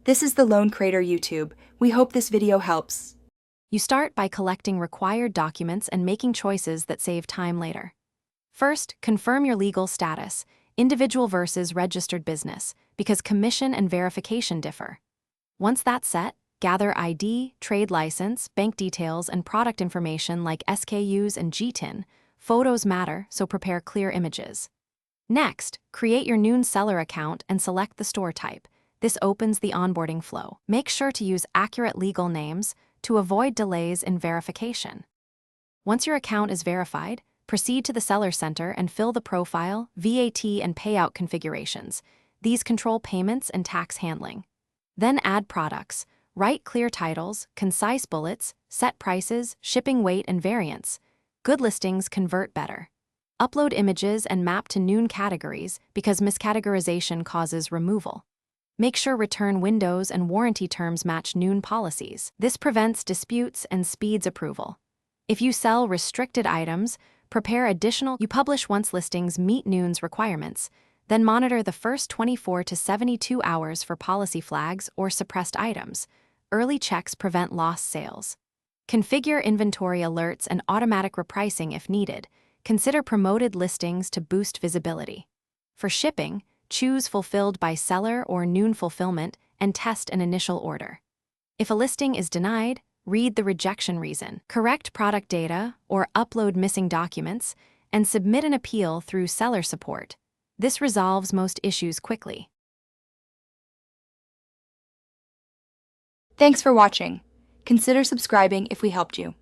This is the Lone Creator YouTube. We hope this video helps. You start by collecting required documents and making choices that save time later. First, confirm your legal status, individual versus registered business, because commission and verification differ. Once that's set, gather ID, trade license, bank details, and product information like SKUs and GTIN. Photos matter, so prepare clear images. Next, create your Noon seller account and select the store type. This opens the onboarding flow. Make sure to use accurate legal names to avoid delays in verification. Once your account is verified, proceed to the Seller Center and fill the profile, VAT, and payout configurations. These control payments and tax handling. Then add products. Write clear titles, concise bullets, set prices, shipping weight, and variants. Good listings convert better. Upload images and map to Noon categories because miscategorization causes removal. Make sure return windows and warranty terms match Noon policies. This prevents disputes and speeds approval. If you sell restricted items, prepare additional. You publish once listings meet Noon's requirements, then monitor the first 24 to 72 hours for policy flags or suppressed items. Early checks prevent lost sales. Configure inventory alerts and automatic repricing if needed. Consider promoted listings to boost visibility. For shipping, choose Fulfilled by Seller or Noon Fulfillment and test an initial order. If a listing is denied, read the rejection reason, correct product data or upload missing documents, and submit an appeal through seller support. This resolves most issues quickly. Thanks for watching. Consider subscribing if we helped you.